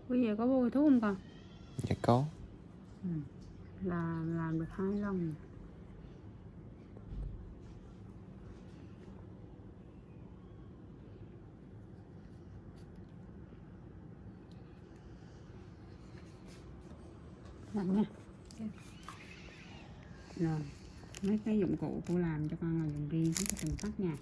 Bây giờ có bôi thuốc không con? Dạ có. Là làm được 2 lần. Lạnh nha. Rồi, mấy cái dụng cụ cô làm cho con là dùng riêng cho từng tóc nha.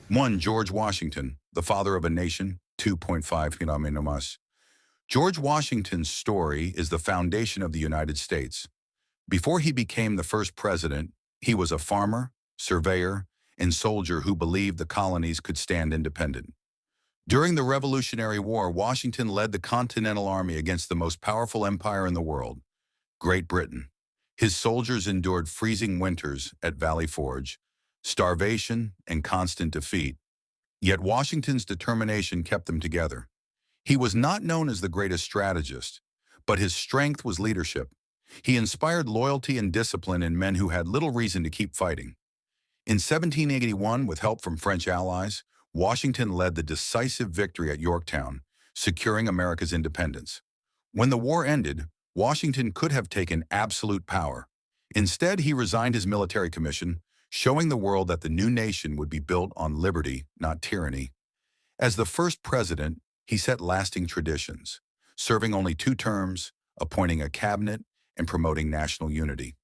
1. George Washington, the father of a nation. 2.5 Phenomenos. George Washington's story is the foundation of the United States. Before he became the first president, he was a farmer, surveyor, and soldier who believed the colonies could stand independent. During the Revolutionary War, Washington led the Continental Army against the most powerful empire in the world, Great Britain. His soldiers endured freezing winters at Valley Forge, starvation, and constant defeat. Yet Washington's determination kept them together. He was not known as the greatest strategist, but his strength was leadership. He inspired loyalty and discipline in men who had little reason to keep fighting. In 1781, with help from French allies, Washington led the decisive victory at Yorktown, securing America's independence. When the war ended, Washington could have taken absolute power. Instead, he resigned his military commission, showing the world that the new nation would be built on liberty, not tyranny. As the first president, he set lasting traditions, serving only 2 terms, appointing a cabinet, and promoting national unity.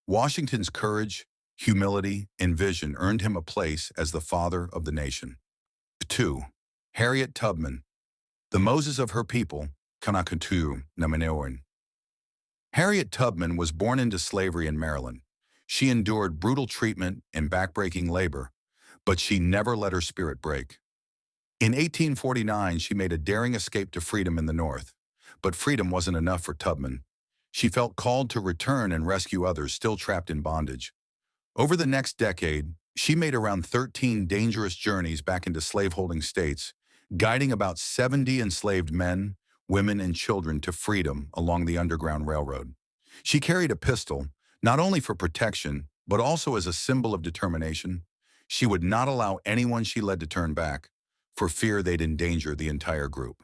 Washington's courage, humility, and vision earned him a place as the father of the nation. 2. Harriet Tubman, the Moses of her people, Kanakatu Namanoan. Harriet Tubman was born into slavery in Maryland. She endured brutal treatment and backbreaking labor, but she never let her spirit break. In 1849, she made a daring escape to freedom in the North. But freedom wasn't enough for Tubman. She felt called to return and rescue others still trapped in bondage. Over the next decade, she made around 13 dangerous journeys back into slaveholding states, guiding about 70 enslaved men, women, and children to freedom along the Underground Railroad. She carried a pistol, not only for protection, but also as a symbol of determination. She would not allow anyone she led to turn back, for fear they'd endanger the entire group.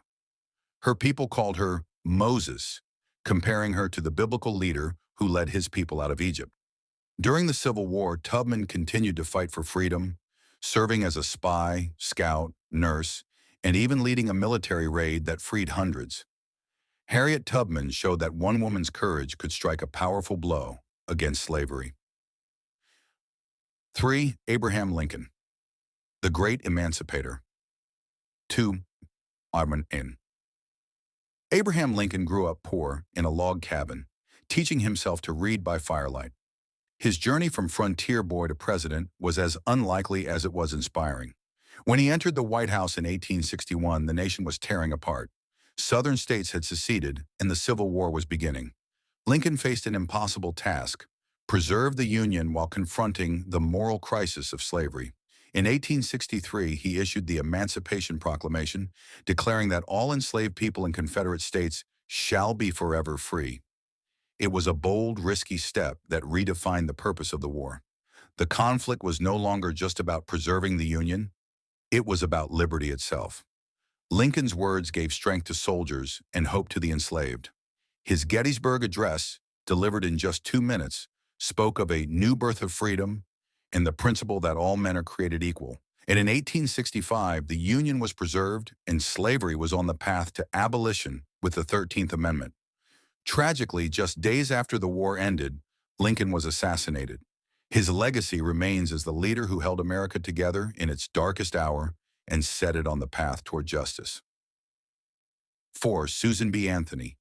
Her people called her Moses, comparing her to the biblical leader who led his people out of Egypt. During the Civil War, Tubman continued to fight for freedom, serving as a spy, scout, nurse, and even leading a military raid that freed hundreds. Harriet Tubman showed that one woman's courage could strike a powerful blow against slavery. 3. Abraham Lincoln, the great emancipator. 2. Armin N. Abraham Lincoln grew up poor in a log cabin, teaching himself to read by firelight. His journey from frontier boy to president was as unlikely as it was inspiring. When he entered the White House in 1861, the nation was tearing apart. Southern states had seceded, and the Civil War was beginning. Lincoln faced an impossible task: preserve the Union while confronting the moral crisis of slavery. In 1863, he issued the Emancipation Proclamation, declaring that all enslaved people in Confederate states shall be forever free. It was a bold, risky step that redefined the purpose of the war. The conflict was no longer just about preserving the Union, it was about liberty itself. Lincoln's words gave strength to soldiers and hope to the enslaved. His Gettysburg Address, delivered in just 2 minutes, spoke of a new birth of freedom and the principle that all men are created equal. And in 1865, the Union was preserved and slavery was on the path to abolition with the 13th Amendment. Tragically, just days after the war ended, Lincoln was assassinated. His legacy remains as the leader who held America together in its darkest hour and set it on the path toward justice. 4. Susan B. Anthony,